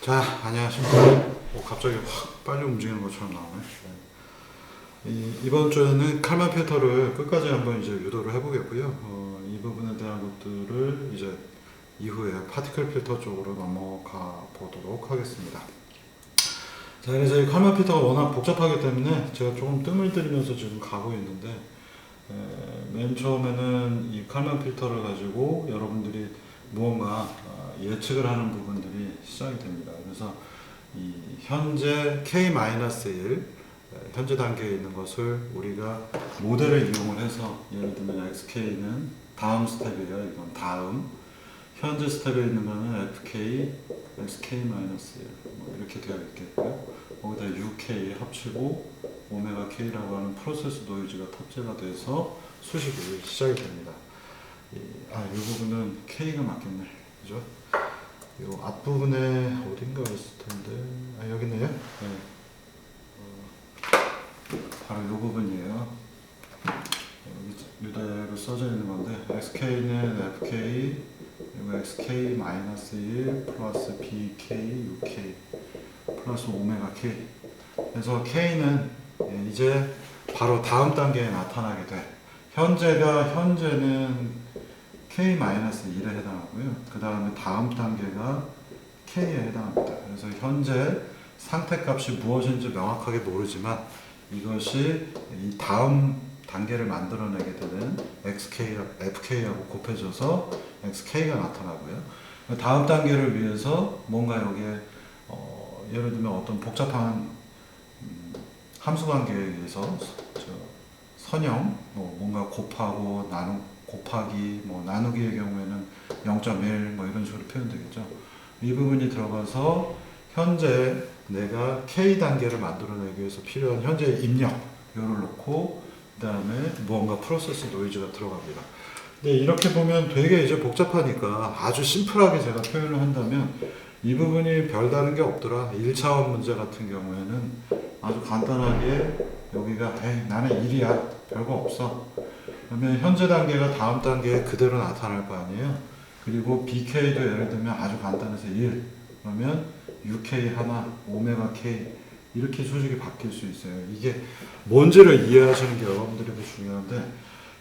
자, 안녕하십니까. 갑자기 확 빨리 움직이는 것처럼 나오네. 이번 주에는 칼만 필터를 끝까지 한번 이제 유도를 해보겠고요. 이 부분에 대한 것들을 이제 이후에 파티클 필터 쪽으로 넘어가 보도록 하겠습니다. 자, 그래서 이 칼만 필터가 워낙 복잡하기 때문에 제가 조금 뜸을 들이면서 지금 가고 있는데, 맨 처음에는 이 칼만 필터를 가지고 여러분들이 무언가 예측을 하는 부분들이 시작이 됩니다. 그래서 이 현재 K-1 현재 단계에 있는 것을 우리가 모델을 이용을 해서, 예를 들면 XK는 다음 스텝이에요. 이건 다음. 현재 스텝에 있는 거는 FK, XK-1 뭐 이렇게 되어 있겠고요. 거기다 UK 합치고 오메가 K라고 하는 프로세스 노이즈가 탑재가 돼서 수식이 시작이 됩니다. 이 부분은 K가 맞겠네. 그죠? 이 앞부분에 어딘가 있을 텐데, 여기 있네요. 네. 바로 이 부분이에요. 여기 이대로 써져 있는 건데, XK는 FK, 그리고 XK-1 플러스 BK, UK 플러스 오메가 K. 그래서 K는 이제 바로 다음 단계에 나타나게 돼. 현재는 K-1에 해당하고요. 그 다음에 다음 단계가 K에 해당합니다. 그래서 현재 상태값이 무엇인지 명확하게 모르지만 이것이 이 다음 단계를 만들어내게 되는 FK하고 곱해져서 XK가 나타나고요. 다음 단계를 위해서 뭔가 여기에 예를 들면 어떤 복잡한 함수 관계에 의해서 선형, 뭔가 곱하고 곱하기, 나누기의 경우에는 0.1 이런 식으로 표현되겠죠. 이 부분이 들어가서 현재 내가 K 단계를 만들어내기 위해서 필요한 현재 입력 요를 놓고 그 다음에 무언가 프로세스 노이즈가 들어갑니다. 근데 이렇게 보면 되게 이제 복잡하니까 아주 심플하게 제가 표현을 한다면 이 부분이 별다른 게 없더라. 1차원 문제 같은 경우에는 아주 간단하게 여기가 나는 1이야 별거 없어. 그러면 현재 단계가 다음 단계에 그대로 나타날 거 아니에요. 그리고 BK도 예를 들면 아주 간단해서 1 그러면 UK 하나 오메가 K 이렇게 수식이 바뀔 수 있어요. 이게 뭔지를 이해하시는 게 여러분들에게 중요한데,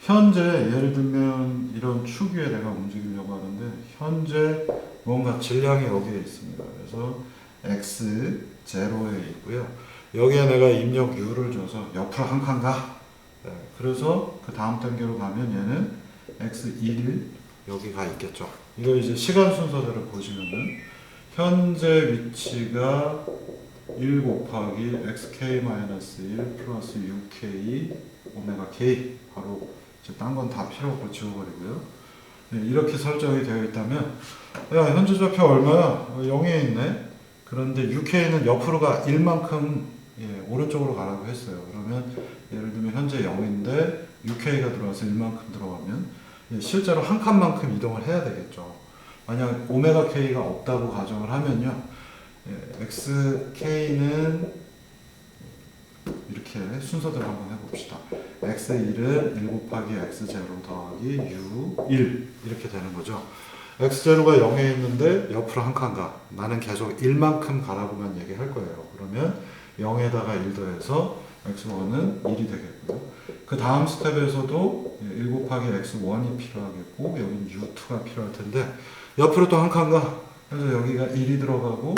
현재 예를 들면 이런 축 위에 내가 움직이려고 하는데 현재 뭔가 질량이 여기에 있습니다. 그래서 X 제로에 있고요. 여기에 내가 입력 U를 줘서 옆으로 한 칸 가. 그래서 그 다음 단계로 가면 얘는 X1 여기가 있겠죠. 이거 이제 시간 순서대로 보시면은 현재 위치가 1 곱하기 XK-1 플러스 UK 오메가 K 바로 딴 건 다 필요 없고 지워버리고요. 이렇게 설정이 되어 있다면 현재 좌표 얼마야? 0에 있네. 그런데 UK는 옆으로가 1만큼 오른쪽으로 가라고 했어요. 그러면 예를 들면 현재 0인데 UK가 들어와서 1만큼 들어가면 실제로 한 칸만큼 이동을 해야 되겠죠. 만약 오메가 K가 없다고 가정을 하면요. XK는 이렇게 순서대로 한번 해봅시다. X1은 1 곱하기 X0 더하기 U1 이렇게 되는 거죠. X0가 0에 있는데 옆으로 한 칸 가. 나는 계속 1만큼 가라고만 얘기할 거예요. 그러면 0에다가 1 더해서 X1은 1이 되겠고요. 그 다음 스텝에서도 1 곱하기 X1이 필요하겠고 여기는 U2가 필요할 텐데 옆으로 또 한 칸 가. 그래서 여기가 1이 들어가고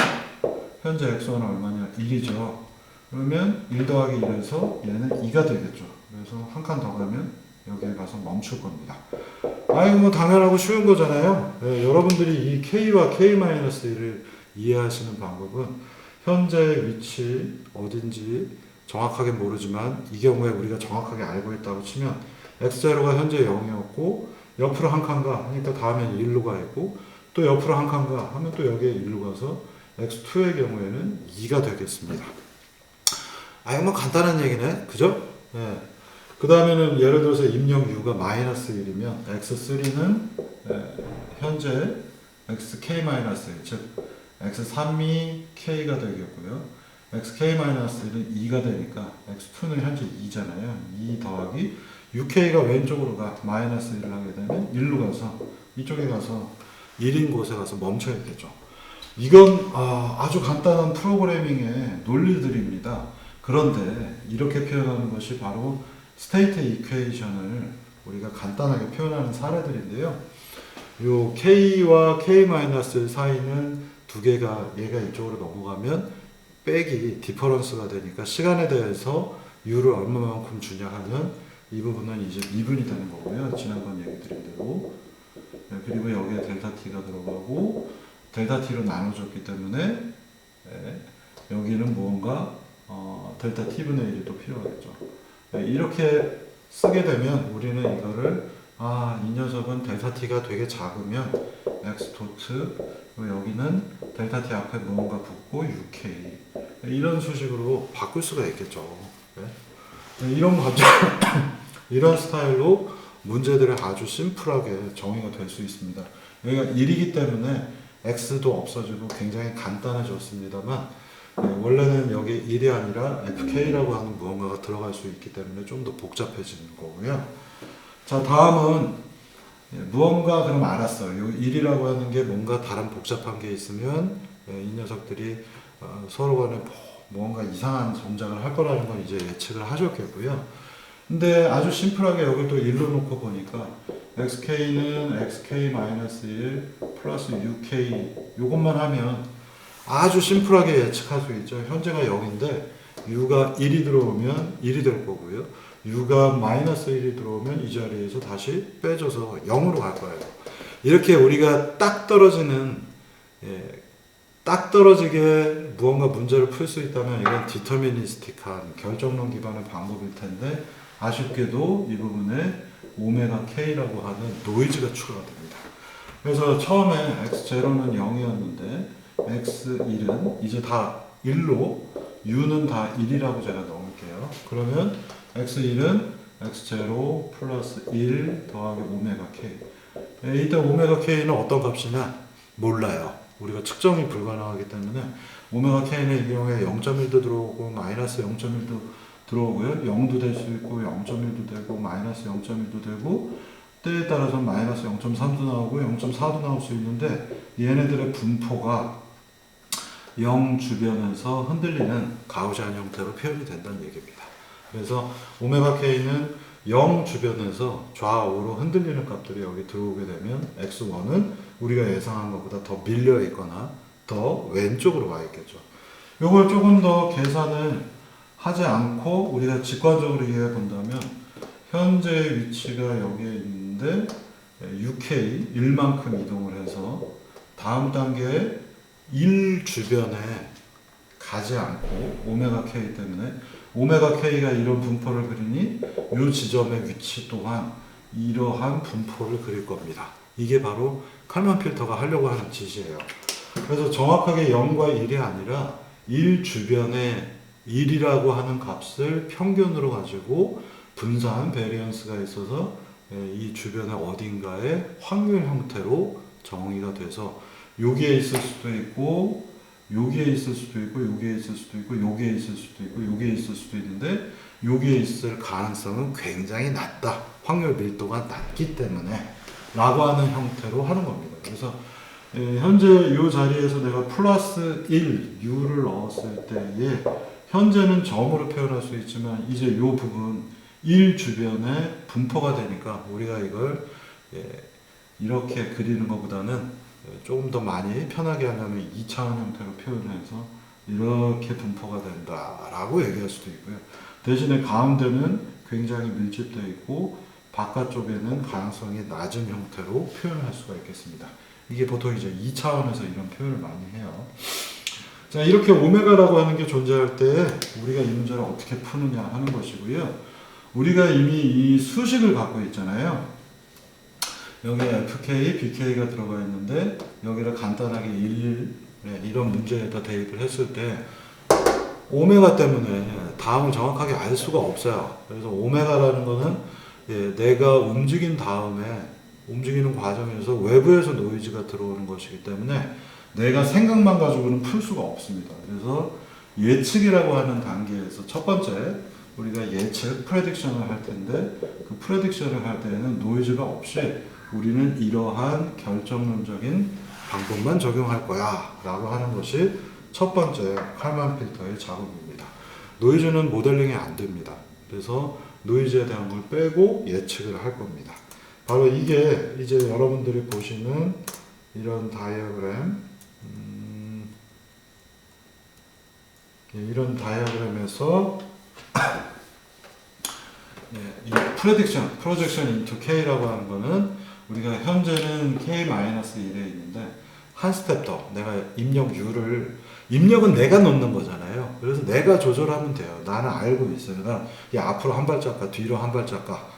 현재 X1은 얼마냐? 1이죠. 그러면 1 더하기 1에서 얘는 2가 되겠죠. 그래서 한 칸 더 가면 여기에 가서 멈출 겁니다. 이거 당연하고 쉬운 거잖아요. 여러분들이 이 K와 K-1을 이해하시는 방법은 현재 위치 어딘지 정확하게 모르지만 이 경우에 우리가 정확하게 알고 있다고 치면 X0가 현재 0이었고 옆으로 한 칸 가 하니까 다음엔 1로 가 있고 또 옆으로 한 칸 가 하면 또 여기에 1로 가서 X2의 경우에는 2가 되겠습니다. 이거 간단한 얘기네. 그죠? 그 다음에는 예를 들어서 입력 U가 마이너스 1이면 X3는 현재 XK-1, 즉 X3이 K가 되겠고요. XK-1은 2가 되니까 X2는 현재 2잖아요. 2 더하기 UK가 왼쪽으로 가 마이너스 1을 하게 되면 1로 가서 이쪽에 가서 1인 곳에 가서 멈춰야 되죠. 이건 아주 간단한 프로그래밍의 논리들입니다. 그런데 이렇게 표현하는 것이 바로 스테이트 이퀘이션을 우리가 간단하게 표현하는 사례들인데요. 요 K와 K- 사이는 두 개가 얘가 이쪽으로 넘어가면 빼기 디퍼런스가 되니까 시간에 대해서 U를 얼마만큼 주냐 하면 이 부분은 이제 미분이 되는 거고요. 지난번 얘기 드린 대로. 그리고 여기에 델타 T가 들어가고 델타 T로 나눠줬기 때문에 여기는 무언가 델타 T분의 1이 또 필요하겠죠. 이렇게 쓰게 되면 우리는 이거를 이 녀석은 델타 T가 되게 작으면 X 도트 여기는 델타 T 앞에 무언가 붙고 UK 이런 수식으로 바꿀 수가 있겠죠. 이런 과정 이런 스타일로 문제들이 아주 심플하게 정의가 될 수 있습니다. 여기가 1이기 때문에 X도 없어지고 굉장히 간단해졌습니다만 원래는 여기 1이 아니라 FK라고 하는 무언가가 들어갈 수 있기 때문에 좀 더 복잡해지는 거고요. 자, 다음은 무언가 그럼 알았어요. 요 1이라고 하는 게 뭔가 다른 복잡한 게 있으면 이 녀석들이 서로 간에 뭔가 이상한 동작을 할 거라는 걸 이제 예측을 하셨겠고요. 근데 아주 심플하게 여기 또 1로 놓고 보니까 xk는 xk-1 플러스 uk 요것만 하면 아주 심플하게 예측할 수 있죠. 현재가 0인데 u가 1이 들어오면 1이 될 거고요. u가 마이너스 1이 들어오면 이 자리에서 다시 빼줘서 0으로 갈 거예요. 이렇게 우리가 딱 떨어지게 무언가 문제를 풀 수 있다면 이건 디터미니스틱한 결정론 기반의 방법일 텐데 아쉽게도 이 부분에 오메가 k라고 하는 노이즈가 추가가 됩니다. 그래서 처음에 x0는 0이었는데 x1은 이제 다 1로 u는 다 1이라고 제가 넣을게요. 그러면 x1은 x0 플러스 1 더하기 오메가 k. 이때 오메가 k는 어떤 값이냐? 몰라요. 우리가 측정이 불가능하기 때문에 오메가 k는 이 경우에 0.1도 들어오고 마이너스 0.1도 들어오고요. 0도 될 수 있고 0.1도 되고 마이너스 0.1도 되고 때에 따라서 마이너스 0.3도 나오고 0.4도 나올 수 있는데 얘네들의 분포가 0 주변에서 흔들리는 가우시안 형태로 표현이 된다는 얘기입니다. 그래서 오메가 k는 0 주변에서 좌우로 흔들리는 값들이 여기 들어오게 되면 x1은 우리가 예상한 것보다 더 밀려 있거나 더 왼쪽으로 와 있겠죠. 이걸 조금 더 계산을 하지 않고 우리가 직관적으로 이해해 본다면 현재 위치가 여기에 있는데 UK 1만큼 이동을 해서 다음 단계에 1 주변에 가지 않고 오메가 K 때문에 오메가 K가 이런 분포를 그리니 이 지점의 위치 또한 이러한 분포를 그릴 겁니다. 이게 바로 칼만 필터가 하려고 하는 짓이에요. 그래서 정확하게 0과 1이 아니라 1 주변에 1이라고 하는 값을 평균으로 가지고 분산 베리언스가 있어서 이 주변의 어딘가에 확률 형태로 정의가 돼서 여기에 있을 수도 있고 여기에 있을 수도 있고 여기에 있을 수도 있고 여기에 있을 수도 있고 여기에 있을 수도 있는데 여기에 있을 가능성은 굉장히 낮다. 확률 밀도가 낮기 때문에 라고 하는 형태로 하는 겁니다. 그래서 현재 이 자리에서 내가 플러스 1 u를 넣었을 때에 현재는 점으로 표현할 수 있지만 이제 이 부분 1 주변에 분포가 되니까 우리가 이걸 이렇게 그리는 것보다는 조금 더 많이 편하게 하려면 2차원 형태로 표현해서 이렇게 분포가 된다라고 얘기할 수도 있고요. 대신에 가운데는 굉장히 밀집되어 있고 바깥쪽에는 가능성이 낮은 형태로 표현할 수가 있겠습니다. 이게 보통 이제 2차원에서 이런 표현을 많이 해요. 자, 이렇게 오메가라고 하는 게 존재할 때 우리가 이 문제를 어떻게 푸느냐 하는 것이고요. 우리가 이미 이 수식을 갖고 있잖아요. 여기에 FK, BK가 들어가 있는데 여기를 간단하게 1, 이런 문제에다 대입을 했을 때 오메가 때문에 다음을 정확하게 알 수가 없어요. 그래서 오메가라는 거는 내가 움직인 다음에 움직이는 과정에서 외부에서 노이즈가 들어오는 것이기 때문에 내가 생각만 가지고는 풀 수가 없습니다. 그래서 예측이라고 하는 단계에서 첫 번째 우리가 예측, 프레딕션을 할 텐데 그 프레딕션을 할 때에는 노이즈가 없이 우리는 이러한 결정론적인 방법만 적용할 거야 라고 하는 것이 첫 번째 칼만 필터의 작업입니다. 노이즈는 모델링이 안 됩니다. 그래서 노이즈에 대한 걸 빼고 예측을 할 겁니다. 바로 이게 이제 여러분들이 보시는 이런 다이어그램, 이런 다이어그램에서 이 프로젝션 인투 K라고 하는 거는 우리가 현재는 K-1에 있는데 한 스텝 더 내가 입력은 내가 넣는 거잖아요. 그래서 내가 조절하면 돼요. 나는 알고 있어요. 난 앞으로 한 발짝 가, 뒤로 한 발짝 가.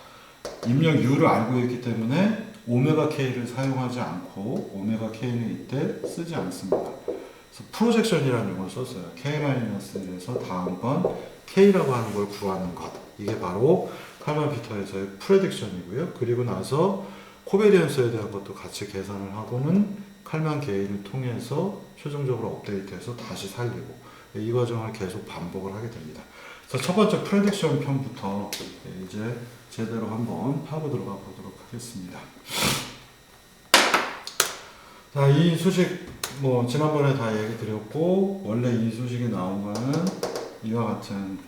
입력 U를 알고 있기 때문에 오메가 K를 사용하지 않고 오메가 K는 이때 쓰지 않습니다. 그래서 프로젝션이라는 용어를 썼어요. K-1에서 다음번 K라고 하는 걸 구하는 것. 이게 바로 칼만 필터에서의 프레딕션이고요. 그리고 나서 코베리언스에 대한 것도 같이 계산을 하고는 칼만 게인을 통해서 최종적으로 업데이트해서 다시 살리고 이 과정을 계속 반복을 하게 됩니다. 그래서 첫 번째 프레딕션 편부터 이제 제대로 한번 파고 들어가 보도록 하겠습니다. 자, 이 수식 지난번에 다 얘기 드렸고 원래 이 수식이 나온 거는 이와 같은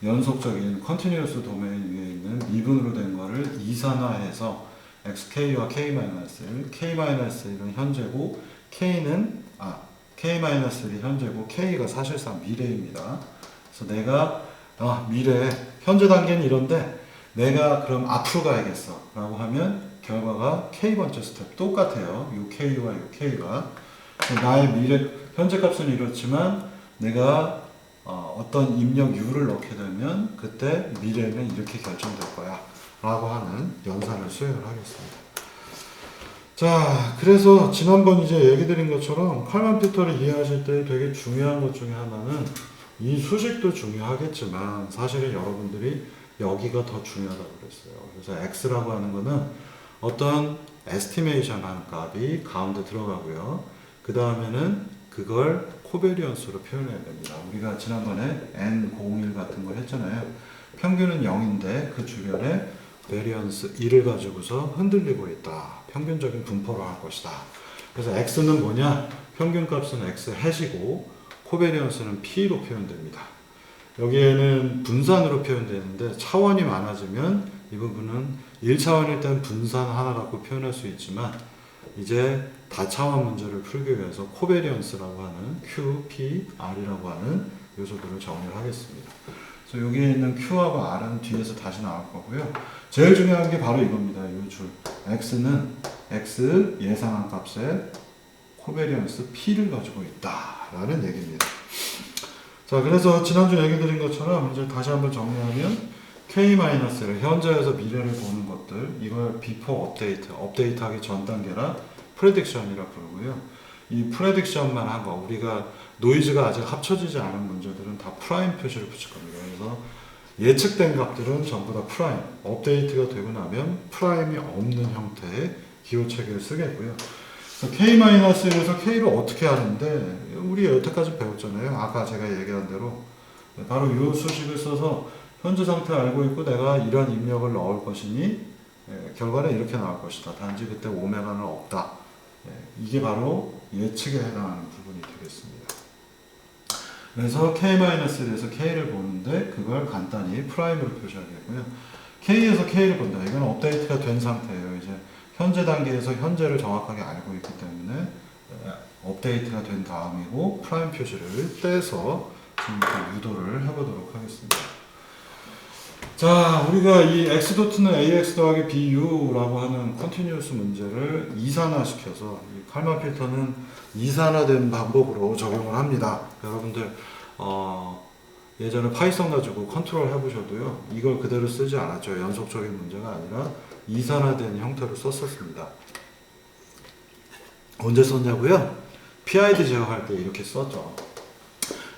연속적인 컨티뉴어스 도메인 위에 있는 미분으로 된 거를 이산화해서 xk와 k-1, k-1은 현재고 k-1이 현재고 k가 사실상 미래입니다. 그래서 내가 미래 현재 단계는 이런데 내가 그럼 앞으로 가야겠어 라고 하면 결과가 k번째 스텝 똑같아요. 요 k와 요 k가 나의 미래 현재 값은 이렇지만 내가 어떤 입력 U를 넣게 되면 그때 미래는 이렇게 결정될 거야 라고 하는 연산을 수행을 하겠습니다. 자, 그래서 지난번 이제 얘기 드린 것처럼 칼만 필터를 이해하실 때 되게 중요한 것 중에 하나는 이 수식도 중요하겠지만 사실은 여러분들이 여기가 더 중요하다고 그랬어요. 그래서 X라고 하는 거는 어떤 에스티메이션 하는 값이 가운데 들어가고요. 그 다음에는 그걸 코베리언스로 표현해야 됩니다. 우리가 지난번에 N01 같은 걸 했잖아요. 평균은 0인데 그 주변에 베리언스 1을 가지고서 흔들리고 있다. 평균적인 분포로 할 것이다. 그래서 X는 뭐냐? 평균 값은 X 해시고 코베리언스는 P로 표현됩니다. 여기에는 분산으로 표현되는데 차원이 많아지면 이 부분은 1차원일 땐 분산 하나 갖고 표현할 수 있지만 이제 다차원 문제를 풀기 위해서 코베리언스라고 하는 Q, P, R이라고 하는 요소들을 정리를 하겠습니다. 그래서 여기에 있는 Q하고 R은 뒤에서 다시 나올 거고요. 제일 중요한 게 바로 이겁니다. 이 줄. X는 X 예상한 값에 코베리언스 P를 가지고 있다라는 얘기입니다. 자, 그래서 지난주 얘기 드린 것처럼 이제 다시 한번 정리하면 K-를 현재에서 미래를 보는 것들, 이걸 비포 업데이트 하기 전 단계라 프레딕션이라 부르고요. 이 프레딕션만 한 거, 우리가 노이즈가 아직 합쳐지지 않은 문제들은 다 프라임 표시를 붙일 겁니다. 그래서 예측된 값들은 전부 다 프라임, 업데이트가 되고 나면 프라임이 없는 형태의 기호 체계를 쓰겠고요. K-1에서 K를 어떻게 하는데 우리 여태까지 배웠잖아요. 아까 제가 얘기한 대로 바로 이 수식을 써서 현재 상태를 알고 있고 내가 이런 입력을 넣을 것이니 결과는 이렇게 나올 것이다. 단지 그때 오메가는 없다. 이게 바로 예측에 해당하는 부분이 되겠습니다. 그래서 K-에 대해서 K를 보는데 그걸 간단히 프라임으로 표시하겠고요. K에서 K를 본다. 이건 업데이트가 된 상태예요. 이제 현재 단계에서 현재를 정확하게 알고 있기 때문에 업데이트가 된 다음이고 프라임 표시를 떼서 지금부터 유도를 해보도록 하겠습니다. 자, 우리가 이 x도트는 ax 더하기 bu라고 하는 컨티뉴어스 문제를 이산화시켜서 이 칼만 필터는 이산화된 방법으로 적용을 합니다. 여러분들 예전에 파이썬 가지고 컨트롤 해보셔도요, 이걸 그대로 쓰지 않았죠. 연속적인 문제가 아니라 이산화된 형태로 썼었습니다. 언제 썼냐고요? PID 제어할 때 이렇게 썼죠.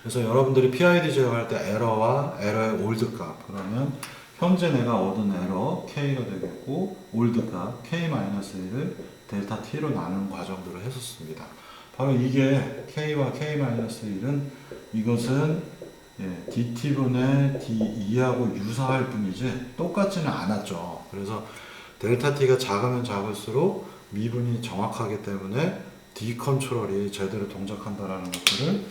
그래서 여러분들이 PID 제어할 때 에러와 에러의 올드 값, 그러면 현재 내가 얻은 에러 K가 되겠고 올드 값 K-1을 델타 T로 나누는 과정들을 했었습니다. 바로 이게 K와 K-1은 이것은 DT분의 D2하고 유사할 뿐이지 똑같지는 않았죠. 그래서 델타 T가 작으면 작을수록 미분이 정확하기 때문에 D 컨트롤이 제대로 동작한다라는 것들을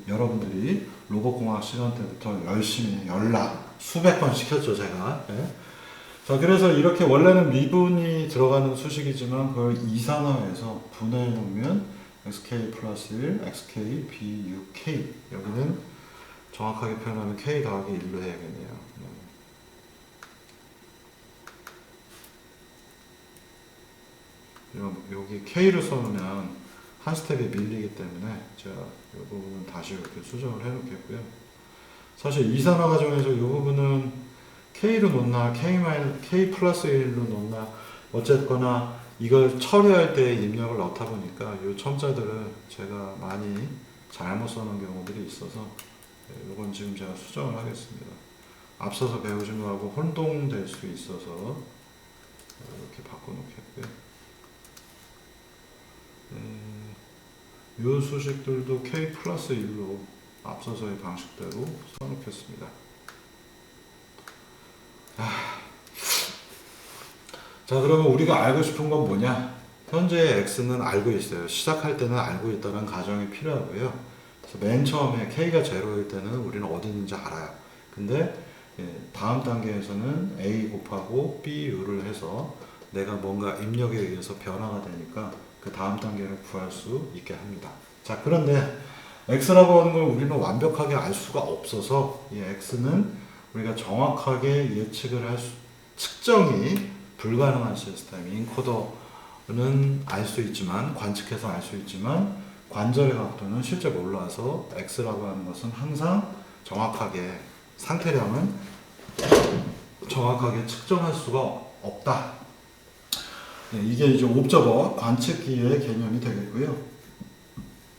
여러분들이 로봇공학 시간 때부터 열심히 연락 수백 번 시켰죠, 제가. 예. 자, 그래서 이렇게 원래는 미분이 들어가는 수식이지만 그걸 이산화해서 분해해 놓으면 xk 플러스 1, xk buk 여기는 정확하게 표현하면 k 더하기 1로 해야겠네요. 여기 k를 써놓으면 한 스텝이 밀리기 때문에 제가 이 부분은 다시 이렇게 수정을 해 놓겠고요. 사실 이산화 과정에서 이 부분은 k로 놓나 k 플러스 1로 놓나 어쨌거나 이걸 처리할 때 입력을 넣다 보니까 이 첨자들을 제가 많이 잘못 써놓은 경우들이 있어서 이건 지금 제가 수정을 하겠습니다. 앞서서 배우신 거하고 혼동될 수 있어서 이렇게 바꿔놓겠고요. 이 수식들도 k 플러스 1로 앞서서의 방식대로 써놓겠습니다. 자, 그러면 우리가 알고 싶은 건 뭐냐? 현재의 x는 알고 있어요. 시작할 때는 알고 있다는 가정이 필요하고요. 그래서 맨 처음에 k가 0일 때는 우리는 어디 있는지 알아요. 근데 다음 단계에서는 a 곱하고 bu를 해서 내가 뭔가 입력에 의해서 변화가 되니까 그 다음 단계를 구할 수 있게 합니다. 자, 그런데 x라고 하는 걸 우리는 완벽하게 알 수가 없어서 이 x는 우리가 정확하게 예측을 측정이 불가능한 시스템. 인코더는 알 수 있지만, 관측해서 알 수 있지만 관절의 각도는 실제 몰라서 x라고 하는 것은 항상 정확하게 상태량은 정확하게 측정할 수가 없다. 이게 이제 옵저버 관측기의 개념이 되겠고요.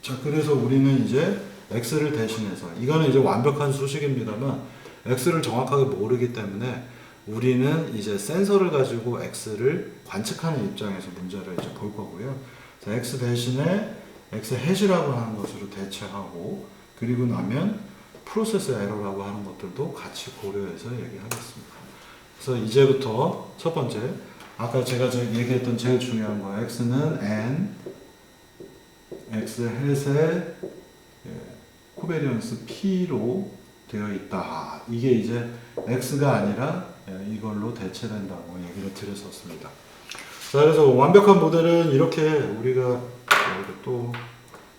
자, 그래서 우리는 이제 x를 대신해서 이거는 이제 완벽한 수식입니다만 x를 정확하게 모르기 때문에 우리는 이제 센서를 가지고 x를 관측하는 입장에서 문제를 이제 볼 거고요. 자, x 대신에 x 해시라고 하는 것으로 대체하고 그리고 나면 프로세스 에러라고 하는 것들도 같이 고려해서 얘기하겠습니다. 그래서 이제부터 첫 번째 아까 제가 얘기했던 제일 중요한 거 x는 n x 햇의 코베리언스 p로 되어 있다. 이게 이제 x가 아니라 이걸로 대체된다고 얘기를 드렸었습니다. 자, 그래서 완벽한 모델은 이렇게 우리가 또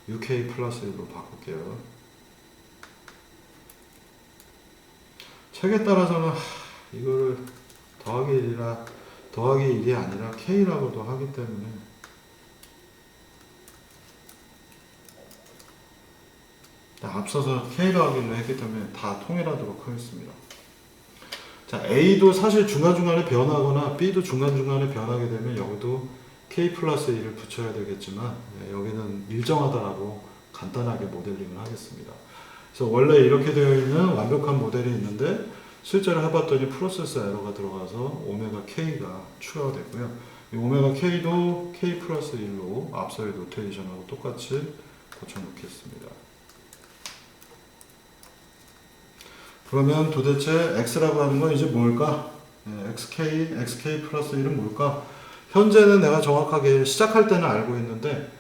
UK 플러스 1로 바꿀게요. 책에 따라서는 이거를 더하기 1이 아니라 K라고도 하기 때문에 앞서서 K 더하기로 했기 때문에 다 통일하도록 하겠습니다. 자, A도 사실 중간중간에 변하거나 B도 중간중간에 변하게 되면 여기도 K 플러스 1을 붙여야 되겠지만 여기는 일정하다라고 간단하게 모델링을 하겠습니다. 그래서 원래 이렇게 되어 있는 완벽한 모델이 있는데 실제로 해봤더니 프로세스 에러가 들어가서 오메가 K가 추가가 됐고요. 이 오메가 K도 K 플러스 1로 앞서의 노테이션하고 똑같이 고쳐놓겠습니다. 그러면 도대체 X라고 하는 건 이제 뭘까? XK 플러스 1은 뭘까? 현재는 내가 정확하게 시작할 때는 알고 있는데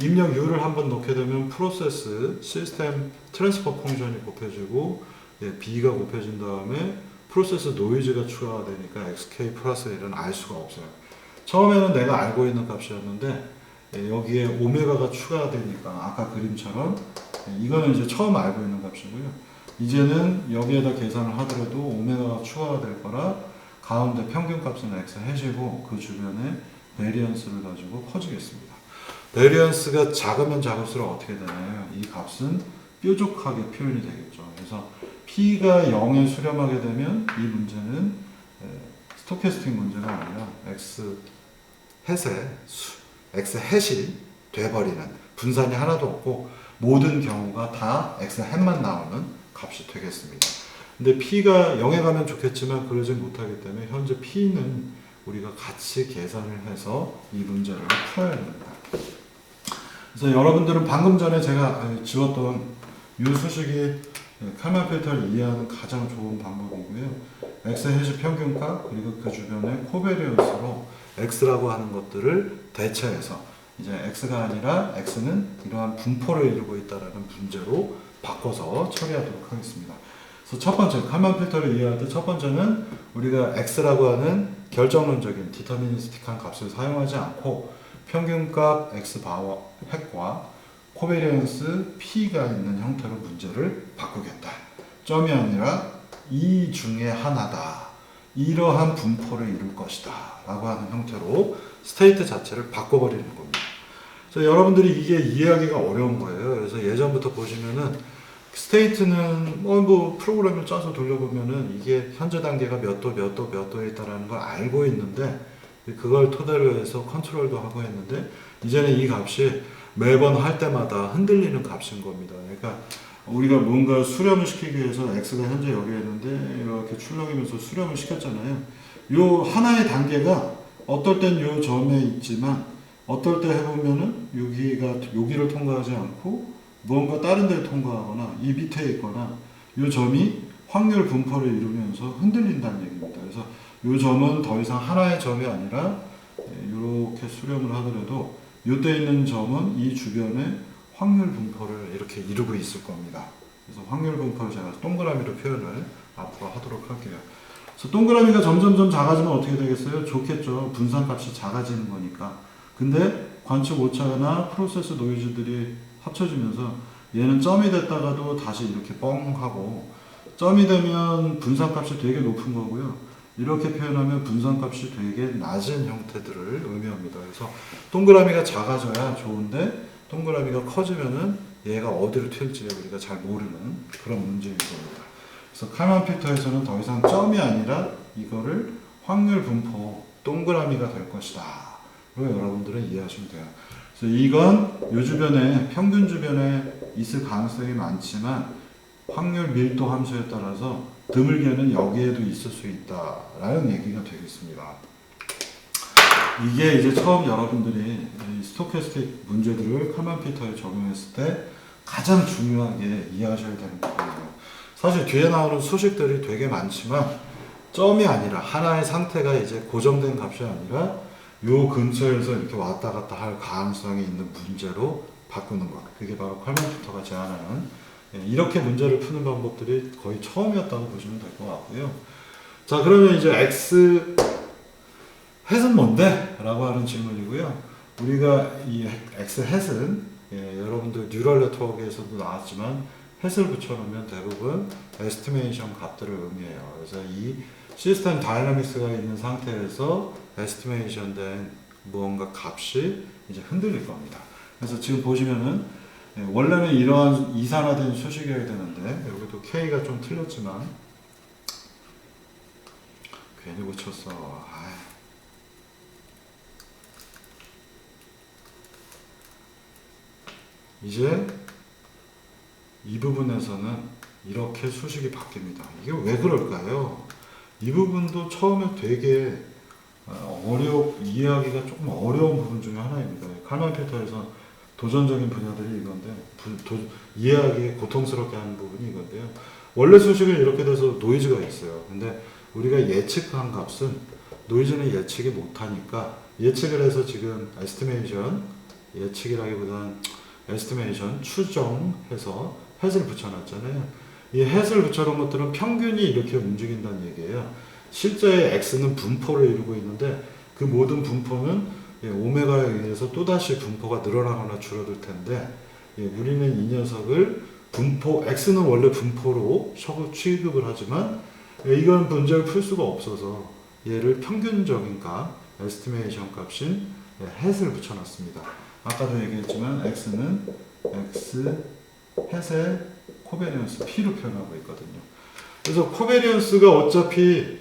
입력 U를 한번 넣게 되면 프로세스 시스템 트랜스퍼 펑션이 곱해지고 B가 곱해진 다음에 프로세스 노이즈가 추가가 되니까 XK 플러스 1은 알 수가 없어요. 처음에는 내가 알고 있는 값이었는데 여기에 오메가가 추가되니까 아까 그림처럼 이거는 이제 처음 알고 있는 값이고요. 이제는 여기에다 계산을 하더라도 오메가가 추가가 될 거라 가운데 평균값은 x 해시고 그 주변에 베리언스를 가지고 퍼주겠습니다. 베리언스가 작으면 작을수록 어떻게 되나요? 이 값은 뾰족하게 표현이 되겠죠. 그래서 P가 0에 수렴하게 되면 이 문제는 스토캐스틱 문제가 아니라 x 햇이 돼버리는 분산이 하나도 없고 모든 경우가 다 x 햇만 나오는 값이 되겠습니다. 근데 P가 0에 가면 좋겠지만 그러지 못하기 때문에 현재 P는 우리가 같이 계산을 해서 이 문제를 풀어야 됩니다. 그래서 여러분들은 방금 전에 제가 지웠던 이 수식이 칼만 필터를 이해하는 가장 좋은 방법이고요. x 해시 평균값 그리고 그 주변의 코베리언스로 x라고 하는 것들을 대체해서 이제 x가 아니라 x는 이러한 분포를 이루고 있다라는 문제로 바꿔서 처리하도록 하겠습니다. 그래서 첫 번째 칼만 필터를 이해할 때 첫 번째는 우리가 x라고 하는 결정론적인 디터미니스틱한 값을 사용하지 않고 평균값 x 바워 핵과 코베리언스 p가 있는 형태로 문제를 바꾸겠다. 점이 아니라 이 중에 하나다. 이러한 분포를 이룰 것이다. 라고 하는 형태로 스테이트 자체를 바꿔버리는 겁니다. 그래서 여러분들이 이게 이해하기가 어려운 거예요. 그래서 예전부터 보시면은 스테이트는 뭐 프로그램을 짜서 돌려보면은 이게 현재 단계가 몇 도에 있다라는 걸 알고 있는데 그걸 토대로 해서 컨트롤도 하고 했는데 이제는 이 값이 매번 할 때마다 흔들리는 값인 겁니다. 그러니까 우리가 뭔가 수렴을 시키기 위해서 x가 현재 여기에 있는데 이렇게 출렁이면서 수렴을 시켰잖아요. 요 하나의 단계가 어떨 땐 요 점에 있지만 어떨 때 해보면은 여기를 통과하지 않고 뭔가 다른 데를 통과하거나 이 밑에 있거나 이 점이 확률 분포를 이루면서 흔들린다는 얘기입니다. 그래서 이 점은 더 이상 하나의 점이 아니라 이렇게 수렴을 하더라도 이때 있는 점은 이 주변에 확률 분포를 이렇게 이루고 있을 겁니다. 그래서 확률 분포를 제가 동그라미로 표현을 앞으로 하도록 할게요. 그래서 동그라미가 점점점 작아지면 어떻게 되겠어요? 좋겠죠. 분산값이 작아지는 거니까. 근데 관측 오차나 프로세스 노이즈들이 합쳐지면서 얘는 점이 됐다가도 다시 이렇게 뻥 하고 점이 되면 분산값이 되게 높은 거고요. 이렇게 표현하면 분산값이 되게 낮은 형태들을 의미합니다. 그래서 동그라미가 작아져야 좋은데 동그라미가 커지면은 얘가 어디로 튈지 우리가 잘 모르는 그런 문제인 겁니다. 그래서 칼만 필터에서는 더 이상 점이 아니라 이거를 확률 분포 동그라미가 될 것이다. 로 여러분들은 이해하시면 돼요. 그래서 이건 요 주변에 평균 주변에 있을 가능성이 많지만 확률 밀도 함수에 따라서 드물게는 여기에도 있을 수 있다라는 얘기가 되겠습니다. 이게 이제 처음 여러분들이 스토캐스틱 문제들을 칼만 필터에 적용했을 때 가장 중요하게 이해하셔야 되는 부분이에요. 사실 뒤에 나오는 수식들이 되게 많지만 점이 아니라 하나의 상태가 이제 고정된 값이 아니라 요 근처에서 이렇게 왔다 갔다 할 가능성이 있는 문제로 바꾸는 것. 그게 바로 칼만 필터가 제안하는 이렇게 문제를 푸는 방법들이 거의 처음이었다고 보시면 될 것 같고요. 자, 그러면 이제 X 햇은 뭔데? 라고 하는 질문이고요. 우리가 이 X 햇은 여러분들 뉴럴 네트워크에서도 나왔지만 햇을 붙여놓으면 대부분 에스티메이션 값들을 의미해요. 그래서 이 시스템 다이나믹스가 있는 상태에서 에스티메이션 된 무언가 값이 이제 흔들릴 겁니다. 그래서 지금 보시면은 원래는 이러한 이산화된 수식이어야 되는데 여기도 K가 좀 틀렸지만 괜히 붙였어. 이제 이 부분에서는 이렇게 수식이 바뀝니다. 이게 왜 그럴까요? 이 부분도 처음에 되게 이해하기가 조금 어려운 부분 중에 하나입니다. 칼만 필터에서 도전적인 분야들이 이건데 이해하기 고통스럽게 하는 부분이 이건데요. 원래 수식은 이렇게 돼서 노이즈가 있어요. 근데 우리가 예측한 값은 노이즈는 예측이 못하니까 예측을 해서 지금 에스티메이션 예측이라기보다는 에스티메이션 추정해서 햇을 붙여놨잖아요. 이 햇을 붙여놓은 것들은 평균이 이렇게 움직인다는 얘기예요. 실제 X는 분포를 이루고 있는데 그 모든 분포는 오메가에 의해서 또다시 분포가 늘어나거나 줄어들 텐데 우리는 이 녀석을 분포 X는 원래 분포로 취급을 하지만 이건 문제를 풀 수가 없어서 얘를 평균적인 값 에스티메이션 값인 햇을 붙여놨습니다. 아까도 얘기했지만 X는 X 햇의 코베리언스 P로 표현하고 있거든요. 그래서 코베리언스가 어차피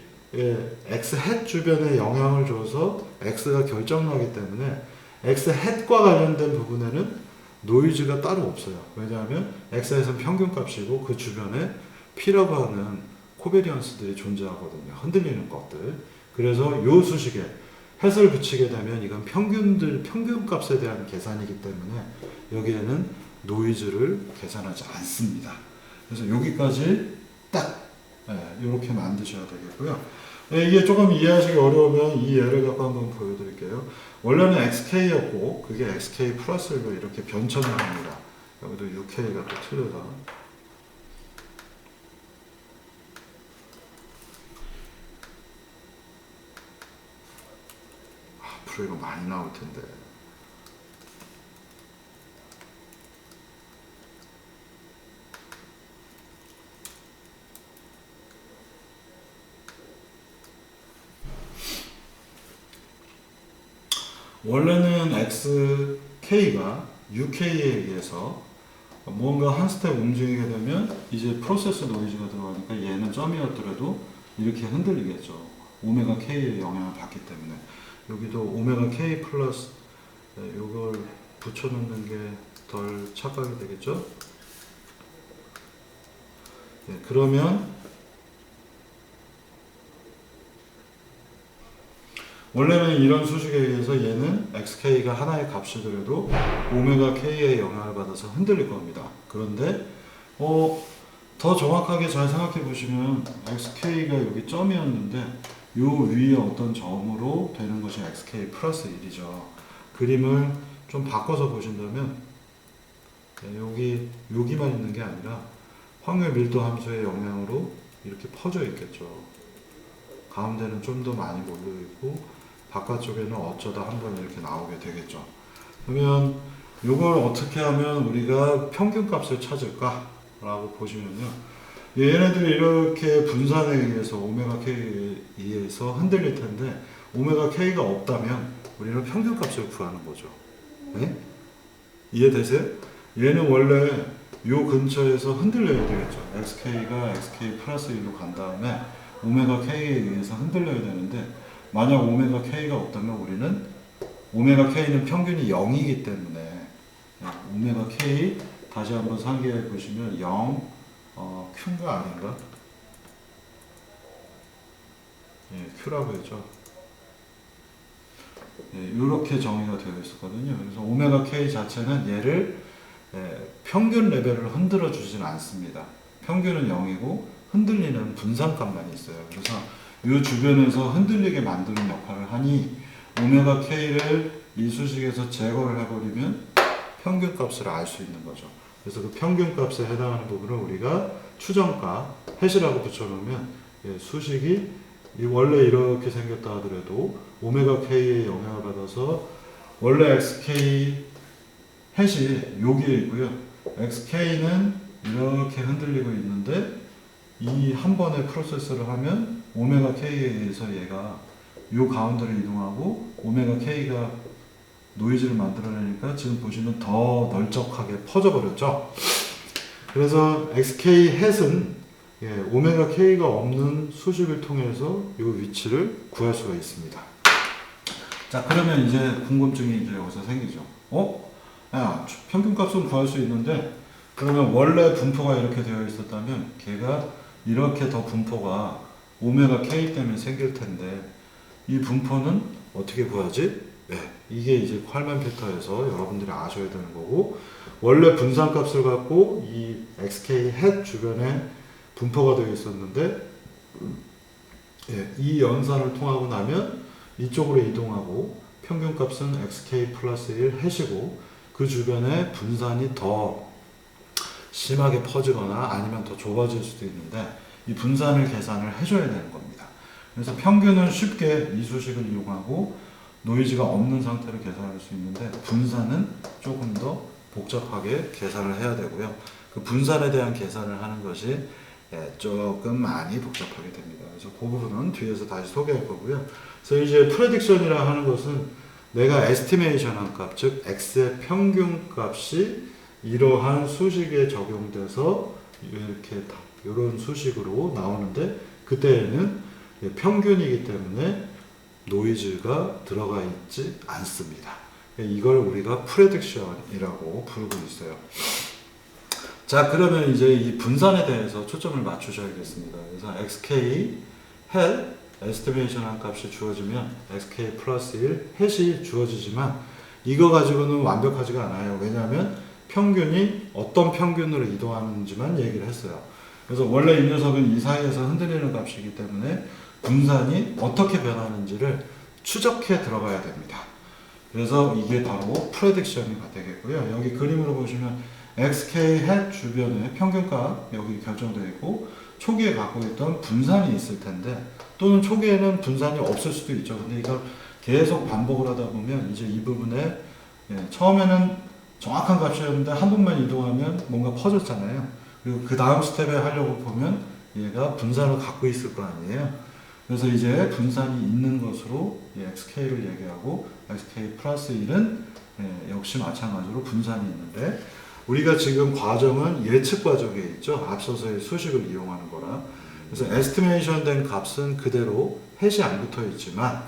X 햇 주변에 영향을 줘서 X가 결정나기 때문에 X 햇과 관련된 부분에는 노이즈가 따로 없어요. 왜냐하면 X 햇은 평균값이고 그 주변에 P라고 하는 코베리언스들이 존재하거든요. 흔들리는 것들. 그래서 요 수식에 햇을 붙이게 되면 이건 평균값에 대한 계산이기 때문에 여기에는 노이즈를 계산하지 않습니다. 그래서 여기까지 딱 이렇게 만드셔야 되겠고요. 이게 조금 이해하시기 어려우면 이 예를 갖고 한번 보여드릴게요. 원래는 xk였고 그게 xk 플러스 1로 이렇게 변천을 합니다. 여기도 6k가 또 틀려다. 앞으로 이거 많이 나올 텐데. 원래는 xk가 uk에 의해서 뭔가 한 스텝 움직이게 되면 이제 프로세스 노이즈가 들어가니까 얘는 점이었더라도 이렇게 흔들리겠죠. 오메가 k의 영향을 받기 때문에. 여기도 오메가 k 플러스 이걸 붙여놓는 게 덜 착각이 되겠죠. 그러면 원래는 이런 수식에 의해서 얘는 xk가 하나의 값이더라도 오메가 k의 영향을 받아서 흔들릴 겁니다. 그런데 더 정확하게 잘 생각해 보시면 xk가 여기 점이었는데 요 위에 어떤 점으로 되는 것이 xk 플러스 1이죠. 그림을 좀 바꿔서 보신다면 여기만 있는 게 아니라 확률 밀도 함수의 영향으로 이렇게 퍼져 있겠죠. 가운데는 좀 더 많이 몰려 있고 바깥쪽에는 어쩌다 한번 이렇게 나오게 되겠죠. 그러면 이걸 어떻게 하면 우리가 평균값을 찾을까? 라고 보시면요. 얘네들이 이렇게 분산에 의해서 오메가 k에 의해서 흔들릴 텐데 오메가 k가 없다면 우리는 평균값을 구하는 거죠. 네? 이해되세요? 얘는 원래 요 근처에서 흔들려야 되겠죠. xk가 xk 플러스 1로 간 다음에 오메가 k에 의해서 흔들려야 되는데 만약 오메가 k가 없다면 우리는 오메가 k는 평균이 0이기 때문에 오메가 k 다시 한번 상기해 보시면 0 Q인가 아닌가? Q라고 했죠. 이렇게 정의가 되어 있었거든요. 그래서 오메가 k 자체는 얘를 평균 레벨을 흔들어 주진 않습니다. 평균은 0이고 흔들리는 분산값만 있어요. 그래서 이 주변에서 흔들리게 만드는 역할을 하니 오메가 k를 이 수식에서 제거를 해버리면 평균값을 알 수 있는 거죠. 그래서 그 평균값에 해당하는 부분을 우리가 추정가 해시라고 붙여놓으면 수식이 원래 이렇게 생겼다 하더라도 오메가 k의 영향을 받아서 원래 xk 해시 여기에 있고요. xk는 이렇게 흔들리고 있는데 이 한 번의 프로세스를 하면 오메가 k에 의해서 얘가 요 가운데를 이동하고 오메가 k가 노이즈를 만들어내니까 지금 보시면 더 널쩍하게 퍼져버렸죠. 그래서 xk 햇은 오메가 k가 없는 수식을 통해서 이 위치를 구할 수가 있습니다. 자, 그러면 이제 궁금증이 이제 여기서 생기죠. 야, 평균값은 구할 수 있는데 그러면 원래 분포가 이렇게 되어 있었다면 걔가 이렇게 더 분포가 오메가 k 때문에 생길 텐데 이 분포는 어떻게 구하지? 이게 이제 콸만 필터에서 여러분들이 아셔야 되는 거고 원래 분산값을 갖고 이 xk 햇 주변에 분포가 되어 있었는데 이 연산을 통하고 나면 이쪽으로 이동하고 평균값은 xk 플러스 1 햇이고 그 주변에 분산이 더 심하게 퍼지거나 아니면 더 좁아질 수도 있는데 이 분산을 계산을 해줘야 되는 겁니다. 그래서 평균은 쉽게 이 수식을 이용하고 노이즈가 없는 상태로 계산할 수 있는데 분산은 조금 더 복잡하게 계산을 해야 되고요. 그 분산에 대한 계산을 하는 것이 조금 많이 복잡하게 됩니다. 그래서 그 부분은 뒤에서 다시 소개할 거고요. 그래서 이제 프레딕션이라 하는 것은 내가 에스티메이션한 값, 즉 x의 평균 값이 이러한 수식에 적용돼서 이렇게 이런 수식으로 나오는데 그때에는 평균이기 때문에 노이즈가 들어가 있지 않습니다. 이걸 우리가 프레딕션이라고 부르고 있어요. 자, 그러면 이제 이 분산에 대해서 초점을 맞추셔야겠습니다. 그래서 xk 햇 에스티메이션 한 값이 주어지면 xk 플러스 1 햇이 주어지지만 이거 가지고는 완벽하지가 않아요. 왜냐하면 평균이 어떤 평균으로 이동하는지만 얘기를 했어요. 그래서 원래 이 녀석은 이 사이에서 흔들리는 값이기 때문에 분산이 어떻게 변하는지를 추적해 들어가야 됩니다. 그래서 이게 바로 프레딕션이 되겠고요. 여기 그림으로 보시면 xk hat 주변에 평균값 여기 결정되어 있고 초기에 갖고 있던 분산이 있을 텐데 또는 초기에는 분산이 없을 수도 있죠. 근데 이걸 계속 반복을 하다 보면 이제 이 부분에 처음에는 정확한 값이었는데 한 번만 이동하면 뭔가 퍼졌잖아요. 그리고 그 다음 스텝에 하려고 보면 얘가 분산을 갖고 있을 거 아니에요. 그래서 이제 분산이 있는 것으로 xk를 얘기하고 xk 플러스 1은 역시 마찬가지로 분산이 있는데 우리가 지금 과정은 예측 과정에 있죠. 앞서서의 수식을 이용하는 거라. 그래서 에스티메이션 된 값은 그대로 햇이 안 붙어 있지만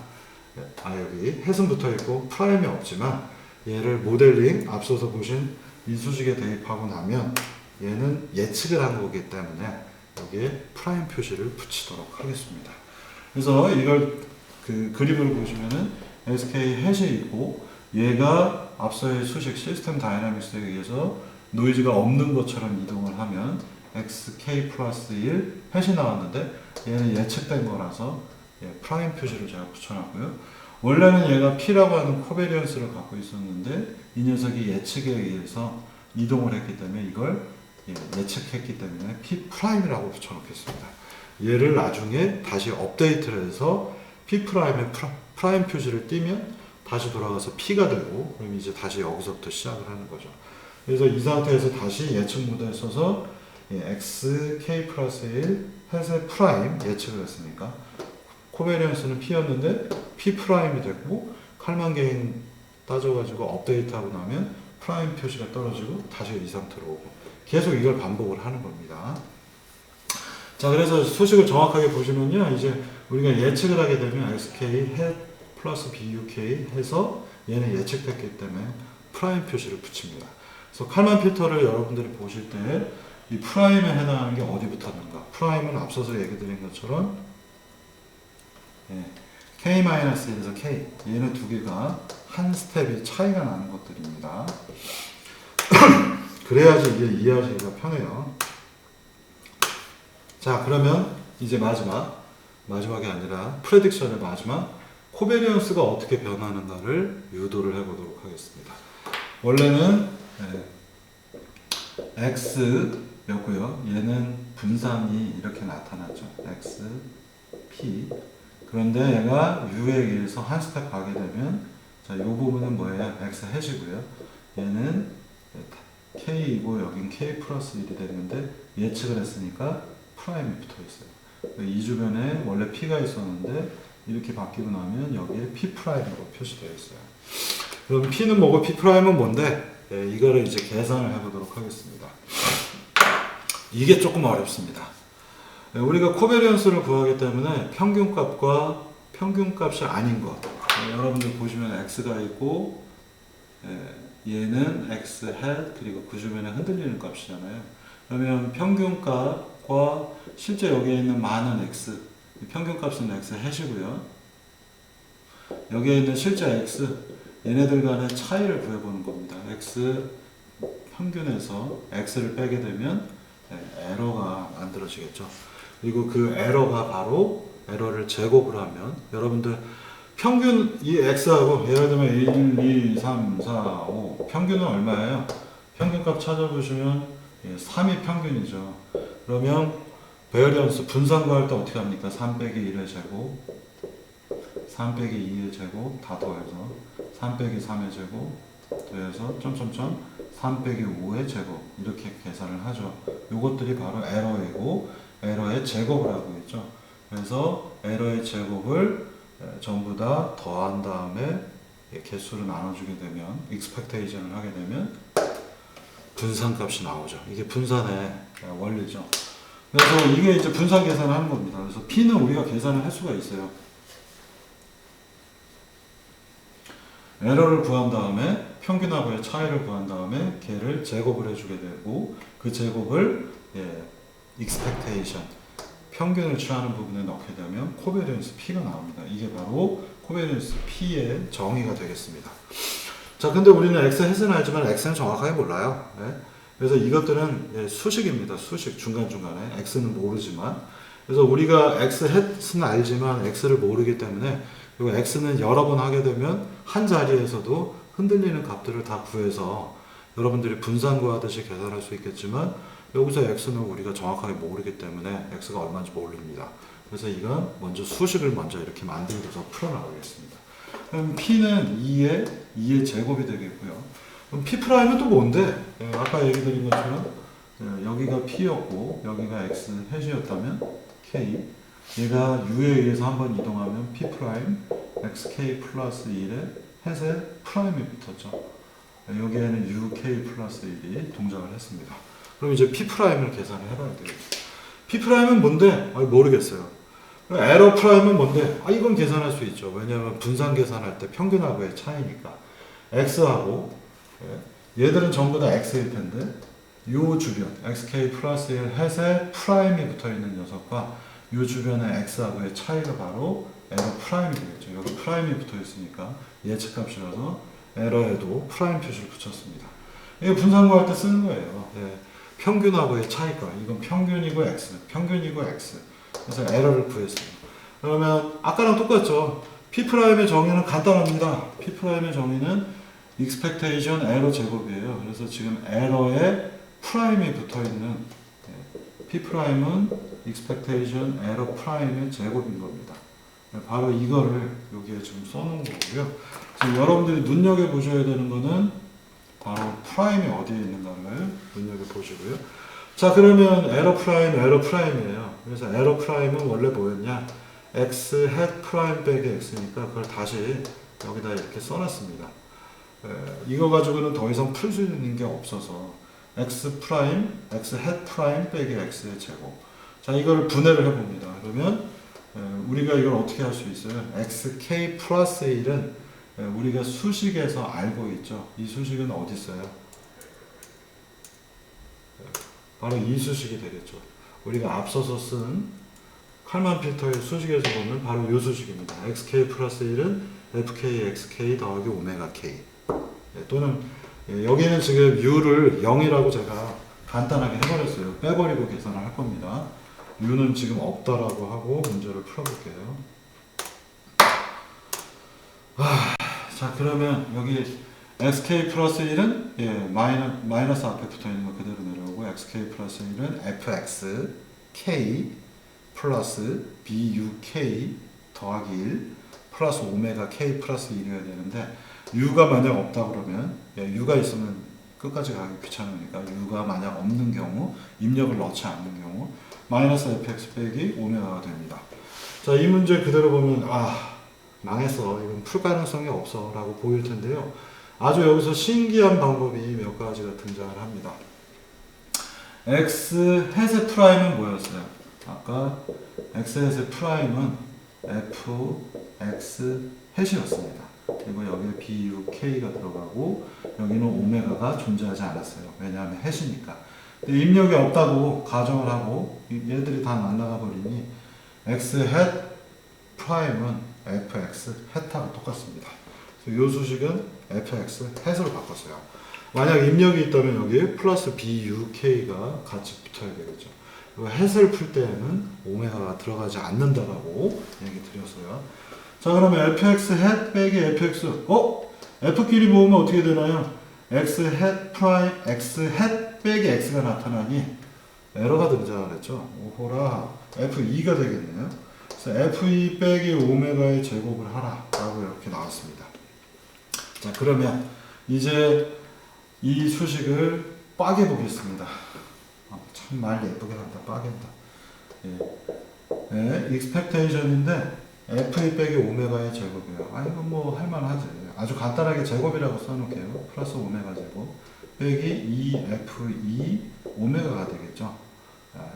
여기 햇은 붙어 있고 프라임이 없지만 얘를 모델링 앞서서 보신 이 수식에 대입하고 나면 얘는 예측을 한 거기 때문에 여기에 프라임 표시를 붙이도록 하겠습니다. 그래서 이걸 그 그림을 보시면은 SK 햇이 있고 얘가 앞서의 수식 시스템 다이나믹스에 의해서 노이즈가 없는 것처럼 이동을 하면 XK 플러스 1 햇이 나왔는데 얘는 예측된 거라서 프라임 표시를 제가 붙여놨고요. 원래는 얘가 P라고 하는 코베리언스를 갖고 있었는데 이 녀석이 예측에 의해서 이동을 했기 때문에 이걸 예측했기 때문에 P 프라임이라고 붙여놓겠습니다. 얘를 나중에 다시 업데이트를 해서 P 프라임의 프라임 표시를 띄면 다시 돌아가서 P가 되고 그럼 이제 다시 여기서부터 시작을 하는 거죠. 그래서 이 상태에서 다시 예측 모드에 써서 XK 플러스 1 햇의 프라임 예측을 했으니까 코베리언스는 P였는데 P 프라임이 됐고 칼만 게인 따져가지고 업데이트하고 나면 프라임 표시가 떨어지고 다시 이 상태로 오고 계속 이걸 반복을 하는 겁니다. 자, 그래서 수식을 정확하게 보시면요, 이제 우리가 예측을 하게 되면 XK 햇 플러스 BUK 해서 얘는 예측됐기 때문에 프라임 표시를 붙입니다. 그래서 칼만 필터를 여러분들이 보실 때 이 프라임에 해당하는 게 어디 붙었는가? 프라임은 앞서서 얘기 드린 것처럼 K-1에서 K 얘는 두 개가 한 스텝이 차이가 나는 것들입니다. 그래야지 이게 이해하시기가 편해요. 자, 그러면 이제 마지막이 아니라 프레딕션의 마지막 코베리언스가 어떻게 변하는가를 유도를 해보도록 하겠습니다. 원래는 X였고요. 얘는 분산이 이렇게 나타났죠. X, P. 그런데 얘가 U에 의해서 한 스텝 가게 되면 자, 이 부분은 뭐예요? X 햇이고요. 얘는 K이고 여긴 K 플러스 1이 됐는데 예측을 했으니까 프라임이 붙어 있어요. 이 주변에 원래 P가 있었는데 이렇게 바뀌고 나면 여기에 P 프라임으로 표시되어 있어요. 그럼 P는 뭐고 P 프라임은 뭔데? 이거를 이제 계산을 해보도록 하겠습니다. 이게 조금 어렵습니다. 우리가 코베리언스를 구하기 때문에 평균값과 평균값이 아닌 것. 여러분들 보시면 X가 있고 얘는 X hat 그리고 그 주변에 흔들리는 값이잖아요. 그러면 평균값과 실제 여기에 있는 많은 X 평균값은 X hat이고요. 여기에 있는 실제 X 얘네들 간의 차이를 구해보는 겁니다. X 평균에서 X를 빼게 되면 에러가 만들어지겠죠. 그리고 그 에러가 바로 에러를 제곱을 하면 여러분들 평균 이 X하고 예를 들면 1, 2, 3, 4, 5 평균은 얼마예요? 평균값 찾아보시면 3이 평균이죠. 그러면 베어리언스 분산 구할 때 어떻게 합니까? 3 빼기 1의 제곱 3 빼기 2의 제곱 다 더해서 3 빼기 3의 제곱 더해서 점점점 3 빼기 5의 제곱 이렇게 계산을 하죠. 요것들이 바로 에러이고 에러의 제곱을 하고 있죠. 그래서 에러의 제곱을 전부 다 더한 다음에 개수를 나눠주게 되면 expectation을 하게 되면 분산값이 나오죠. 이게 분산의 원리죠. 그래서 이게 이제 분산 계산을 하는 겁니다. 그래서 P는 우리가 계산을 할 수가 있어요. 에러를 구한 다음에 평균하고의 차이를 구한 다음에 걔를 제곱을 해주게 되고 그 제곱을 expectation 평균을 취하는 부분에 넣게 되면 코베리언스 P가 나옵니다. 이게 바로 코베리언스 P의 정의가 되겠습니다. 자, 근데 우리는 X 햇은 알지만 X는 정확하게 몰라요. 그래서 이것들은 수식입니다. 수식 중간중간에 X는 모르지만 그래서 우리가 x hat은 알지만 x를 모르기 때문에 이 x는 여러 번 하게 되면 한 자리에서도 흔들리는 값들을 다 구해서 여러분들이 분산 구하듯이 계산할 수 있겠지만 여기서 x는 우리가 정확하게 모르기 때문에 x가 얼마인지 모릅니다. 그래서 이건 먼저 수식을 먼저 이렇게 만들어서 풀어나가겠습니다. 그럼 p는 2의 제곱이 되겠고요. 그럼 p'은 또 뭔데? 아까 얘기 드린 것처럼 여기가 p였고 여기가 x 해시였다면 k, 얘가 u에 의해서 한번 이동하면 p' xk 플러스 1에 햇에 프라임이 붙었죠. 여기에는 uk 플러스 1이 동작을 했습니다. 그럼 이제 p'을 계산을 해봐야 되겠죠. p'은 뭔데? 모르겠어요. 에러 프라임은 뭔데? 이건 계산할 수 있죠. 왜냐하면 분산 계산할 때 평균하고의 차이니까. x하고 얘들은 전부 다 x일 텐데 요 주변 xk 플러스 1 햇에 프라임이 붙어있는 녀석과 요 주변의 x하고의 차이가 바로 에러 프라임이 되겠죠. 여기 프라임이 붙어있으니까 예측값이라서 에러에도 프라임 표시를 붙였습니다. 이게 분산 구할 때 쓰는 거예요. 평균하고의 차이가 이건 평균이고 x, 평균이고 x. 그래서 에러를 구했어요. 그러면 아까랑 똑같죠. P'의 정의는 간단합니다. P'의 정의는 expectation 에러 제곱이에요. 그래서 지금 에러에 프라임이 붙어있는 P'은 expectation 에러 프라임의 제곱인 겁니다. 바로 이거를 여기에 지금 써놓은 거고요. 지금 여러분들이 눈여겨보셔야 되는 거는 바로 프라임이 어디에 있는가를 눈여겨보시고요. 자, 그러면 에러 프라임이에요. 그래서 에러 프라임은 원래 뭐였냐? x hat 프라임 빼기 x니까 그걸 다시 여기다 이렇게 써놨습니다. 이거 가지고는 더 이상 풀 수 있는 게 없어서 x 프라임, x hat 프라임 빼기 x의 제곱. 자, 이걸 분해를 해봅니다. 그러면 우리가 이걸 어떻게 할 수 있어요? xk 플러스 1은 우리가 수식에서 알고 있죠. 이 수식은 어디 있어요? 바로 이 수식이 되겠죠. 우리가 앞서서 쓴 칼만 필터의 수식에서 보면 바로 이 수식입니다. xk 플러스 1은 fk xk 더하기 오메가 k. 또는 여기는 지금 u를 0이라고 제가 간단하게 해버렸어요. 빼버리고 계산을 할 겁니다. u는 지금 없다라고 하고 문제를 풀어볼게요. 자, 그러면 여기 xk 플러스 1은 마이너스 앞에 붙어있는 거 그대로 내려오고 xk 플러스 1은 fx k 플러스 buk 더하기 1 플러스 오메가 k 플러스 1이어야 되는데 u가 만약 없다 그러면 u가 있으면 끝까지 가기 귀찮으니까 u가 만약 없는 경우 입력을 넣지 않는 경우 마이너스 fx 빼기 오메가가 됩니다. 자, 이 문제 그대로 보면 망했어. 이건 풀 가능성이 없어 라고 보일 텐데요. 아주 여기서 신기한 방법이 몇 가지가 등장을 합니다. x 햇의 프라임은 뭐였어요? 아까 x 햇의 프라임은 f x 햇이었습니다. 그리고 여기에 buk가 들어가고 여기는 오메가가 존재하지 않았어요. 왜냐하면 햇이니까. 근데 입력이 없다고 가정을 하고 얘들이 다 날아가 버리니 x 햇 프라임은 fx 햇하고 똑같습니다. 이 수식은 fx 햇으로 바꿨어요. 만약 입력이 있다면 여기 플러스 buk가 같이 붙어야 되겠죠. 햇을 풀 때에는 오메가가 들어가지 않는다라고 얘기 드렸어요. 자, 그러면 fx 햇 빼기 fx f끼리 모으면 어떻게 되나요? x 햇 프라임 x 햇 빼기 x가 나타나니 에러가 등장을 했죠. 오호라 f2가 되겠네요. 그래서 f2 빼기 오메가의 제곱을 하라 라고 이렇게 나왔습니다. 자, 그러면 이제 이 수식을 빠개 보겠습니다. 참 말 예쁘게 한다. 빠갠다. expectation인데 f2 빼기 오메가의 제곱이에요. 이건 뭐 할만하지. 아주 간단하게 제곱이라고 써놓을게요. 플러스 오메가 제곱 빼기 2f2 오메가가 되겠죠.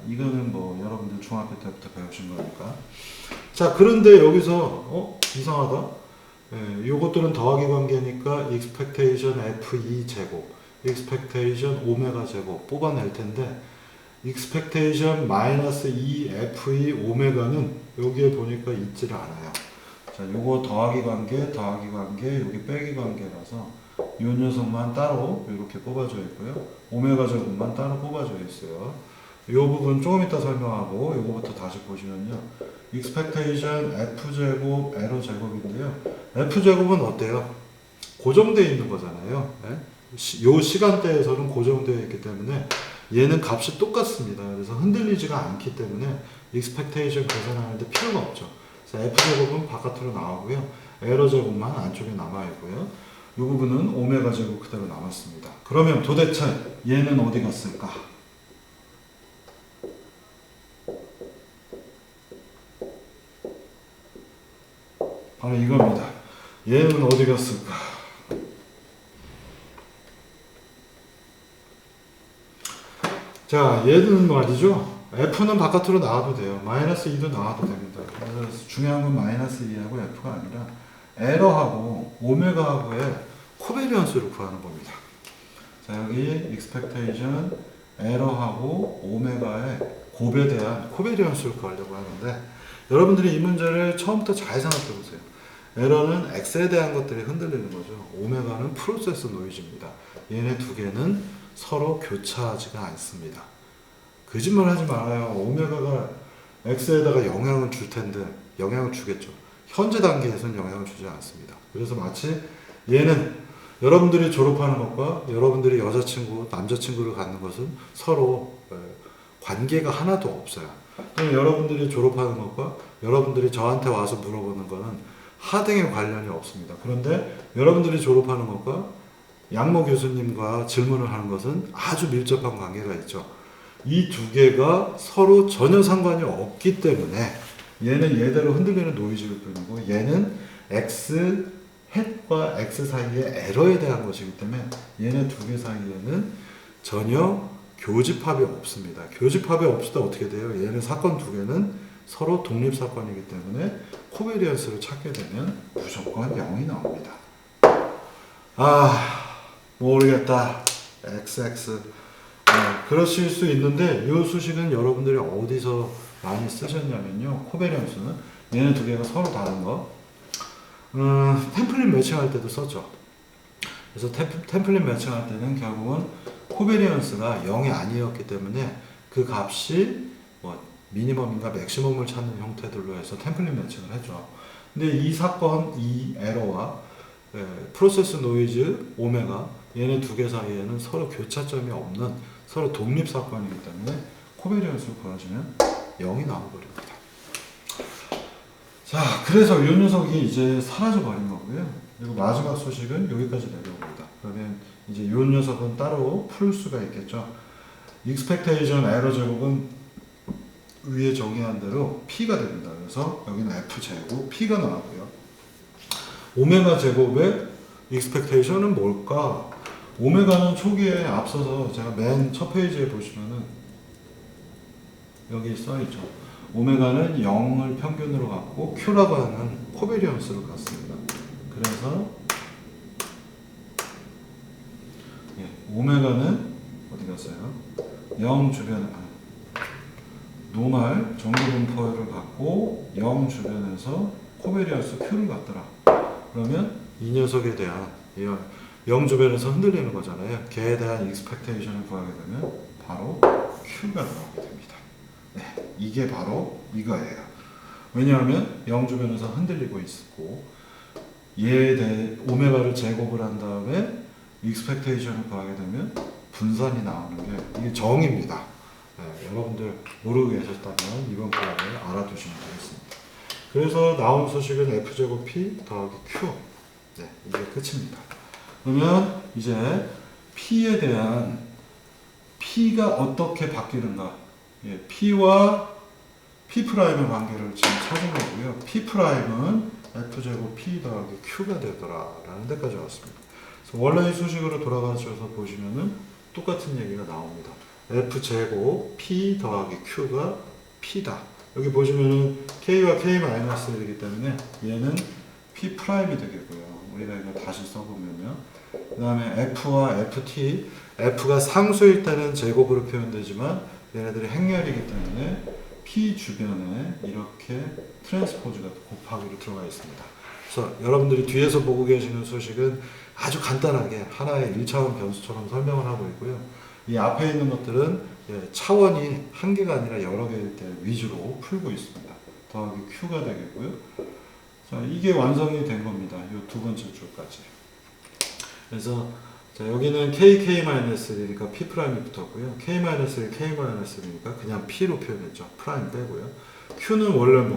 이거는 뭐 여러분들 중학교 때부터 배우신 거니까. 자, 그런데 여기서 이상하다. 요것들은 더하기 관계니까 expectation f2 제곱, expectation 오메가 제곱 뽑아낼 텐데 expectation 마이너스 2f2 오메가는 여기에 보니까 있지를 않아요. 자, 요거 더하기 관계, 여기 빼기 관계라서 요 녀석만 따로 이렇게 뽑아져 있고요. 오메가 제곱만 따로 뽑아져 있어요. 이 부분 조금 이따 설명하고 요거부터 다시 보시면요. expectation f제곱 에러제곱인데요. f제곱은 어때요? 고정되어 있는 거잖아요. 네? 요 시간대에서는 고정되어 있기 때문에 얘는 값이 똑같습니다. 그래서 흔들리지가 않기 때문에 expectation 계산하는데 필요가 없죠. 그래서 f제곱은 바깥으로 나오고요. 에러제곱만 안쪽에 남아있고요. 이 부분은 오메가 제곱 그대로 남았습니다. 그러면 도대체 얘는 어디 갔을까? 바로 이겁니다. 얘는 어디 갔을까? 자, 얘는 말이죠. F는 바깥으로 나와도 돼요. 마이너스 2도 나와도 됩니다. 그래서 중요한 건 마이너스 2하고 F가 아니라 에러하고 오메가하고의 코베리언스를 구하는 겁니다. 자, 여기 expectation, 에러하고 오메가의 곱에 대한 코베리언스를 구하려고 하는데 여러분들이 이 문제를 처음부터 잘 생각해 보세요. 에러는 x에 대한 것들이 흔들리는 거죠. 오메가는 프로세스 노이즈입니다. 얘네 두 개는 서로 교차하지가 않습니다. 거짓말 하지 말아요. 오메가가 x에다가 영향을 줄 텐데 영향을 주겠죠. 현재 단계에서는 영향을 주지 않습니다. 그래서 마치 얘는 여러분들이 졸업하는 것과 여러분들이 여자친구, 남자친구를 갖는 것은 서로 관계가 하나도 없어요. 또는 여러분들이 졸업하는 것과 여러분들이 저한테 와서 물어보는 것은 하등의 관련이 없습니다. 그런데 여러분들이 졸업하는 것과 양모 교수님과 질문을 하는 것은 아주 밀접한 관계가 있죠. 이 두 개가 서로 전혀 상관이 없기 때문에 얘는 얘대로 흔들리는 노이즈일 뿐이고 얘는 x 햇과 x 사이의 에러에 대한 것이기 때문에 얘네 두 개 사이에는 전혀 교집합이 없습니다. 교집합이 없을 때 어떻게 돼요? 얘는 사건 두 개는 서로 독립사건이기 때문에 코베리언스를 찾게 되면 무조건 0이 나옵니다. 모르겠다. XX. 그러실 수 있는데 이 수식은 여러분들이 어디서 많이 쓰셨냐면요. 코베리언스는 얘네 두 개가 서로 다른 거. 템플릿 매칭할 때도 썼죠. 그래서 템플릿 매칭할 때는 결국은 코베리언스가 0이 아니었기 때문에 그 값이 뭐 미니멈인가 맥시멈을 찾는 형태들로 해서 템플릿 매칭을 했죠. 근데 이 사건, 이 에러와 프로세스 노이즈, 오메가 얘네 두 개 사이에는 서로 교차점이 없는 서로 독립 사건이기 때문에 코베리언스를 구하시면 0이 나와버립니다. 자, 그래서 이 녀석이 이제 사라져 버린 거고요. 그리고 마지막 소식은 여기까지 내려옵니다. 그러면 이제 이 녀석은 따로 풀 수가 있겠죠. expectation 에러 제곱은 위에 정의한 대로 P가 됩니다. 그래서 여기는 F제곱 P가 나왔고요. 오메가 제곱의 expectation은 뭘까? 오메가는 초기에 앞서서 제가 맨 첫 페이지에 보시면은 여기 써있죠. 오메가는 0을 평균으로 갖고 Q라고 하는 코베리언스를 갖습니다. 그래서 오메가는 어디 갔어요? 0 주변에 노말 정규분포를 갖고 0 주변에서 코베리언스 Q를 갖더라. 그러면 이 녀석에 대한 0 주변에서 흔들리는 거잖아요. 걔에 대한 expectation을 구하게 되면 바로 Q가 나오게 됩니다. 네, 이게 바로 이거예요. 왜냐하면 0 주변에서 흔들리고 있고 얘에 대해 오메가를 제곱을 한 다음에 expectation을 구하게 되면 분산이 나오는 게 이게 정입니다. 네, 여러분들 모르고 계셨다면 이번 구간을 알아두시면 되겠습니다. 그래서 나온 소식은 F제곱 P 더하기 Q. 네, 이게 끝입니다. 그러면 이제 P에 대한 P가 어떻게 바뀌는가? P와 P'의 관계를 지금 찾은 거고요. P'은 F제곱 P 더하기 Q가 되더라라는 데까지 왔습니다. 그래서 원래의 수식으로 돌아가셔서 보시면은 똑같은 얘기가 나옵니다. F제곱 P 더하기 Q가 P다. 여기 보시면은 K와 K-1이기 때문에 얘는 P'이 되겠고요. 우리가 이거 다시 써보면요. 그 다음에 F와 FT, F가 상수일 때는 제곱으로 표현되지만 얘네들이 행렬이기 때문에 P 주변에 이렇게 트랜스포즈가 곱하기로 들어가 있습니다. 그래서 여러분들이 뒤에서 보고 계시는 수식은 아주 간단하게 하나의 1차원 변수처럼 설명을 하고 있고요. 이 앞에 있는 것들은 차원이 한 개가 아니라 여러 개일 때 위주로 풀고 있습니다. 더하기 Q가 되겠고요. 자, 이게 완성이 된 겁니다. 이 두 번째 줄까지. 그래서 자, 여기는 KK-1이니까 P 프라임이 붙었고요. K-1, K-1이니까 그냥 P로 표현했죠. 프라임 빼고요. Q는 원래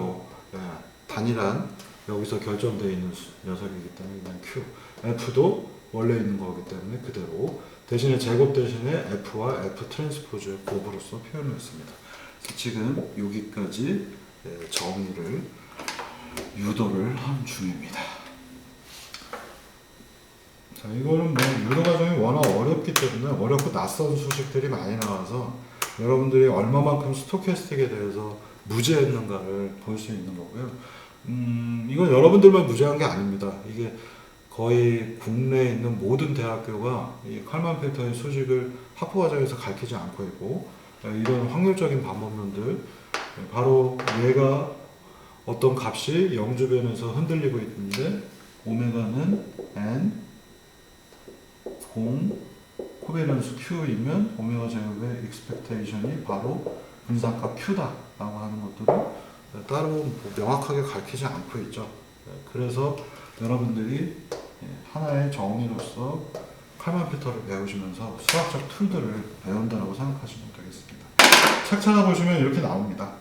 단일한 여기서 결정되어 있는 녀석이기 때문에 그냥 Q. F도 원래 있는 거기 때문에 그대로 대신에 제곱 대신에 F와 F 트랜스포즈의 곱으로서 표현을 했습니다. 그래서 지금 여기까지 정의를 유도를 한 중입니다. 자, 이거는 유도 과정이 워낙 어렵기 때문에 어렵고 낯선 수식들이 많이 나와서 여러분들이 얼마만큼 스토캐스틱에 대해서 무지했는가를 볼 수 있는 거고요. 이건 여러분들만 무지한 게 아닙니다. 이게 거의 국내에 있는 모든 대학교가 이 칼만 필터의 수식을 학부 과정에서 가르치지 않고 있고, 이런 확률적인 방법론들, 바로 얘가 어떤 값이 영주변에서 흔들리고 있는데 오메가는 n 0 코베런스 q이면 오메가 제곱의 expectation이 바로 분산값 q다 라고 하는 것들을 따로 명확하게 가르치지 않고 있죠. 그래서 여러분들이 하나의 정의로서 칼만 필터를 배우시면서 수학적 툴들을 배운다고 생각하시면 되겠습니다. 책 찾아보시면 이렇게 나옵니다.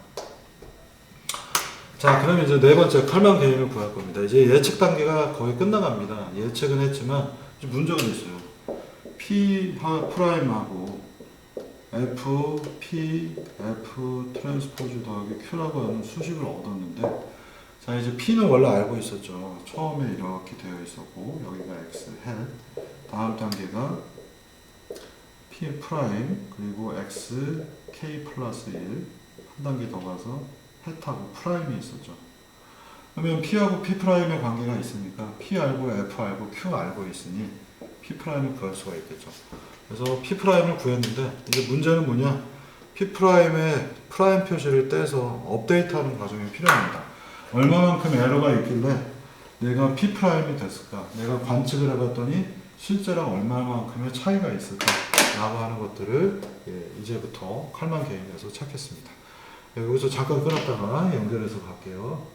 자, 그럼 이제 네 번째 칼만 개인을 구할 겁니다. 이제 예측 단계가 거의 끝나갑니다. 예측은 했지만 문제가 있어요. P 프라임하고 F, P, F 트랜스포즈 더하기 Q라고 하는 수식을 얻었는데, 자, 이제 P는 원래 알고 있었죠. 처음에 이렇게 되어 있었고, 여기가 X 헬, 다음 단계가 P 프라임, 그리고 X, K 플러스 1, 한 단계 더 가서 헷하고 프라임이 있었죠. 그러면 P하고 P 프라임의 관계가 있으니까 P 알고 F 알고 Q 알고 있으니 P 프라임을 구할 수가 있겠죠. 그래서 P 프라임을 구했는데, 이제 문제는 뭐냐? P 프라임의 프라임 표시를 떼서 업데이트하는 과정이 필요합니다. 얼마만큼 에러가 있길래 내가 P 프라임이 됐을까? 내가 관측을 해봤더니 실제랑 얼마만큼의 차이가 있을까? 라고 하는 것들을 이제부터 칼만 개인에서 찾겠습니다. 여기서 잠깐 끊었다가 연결해서 갈게요.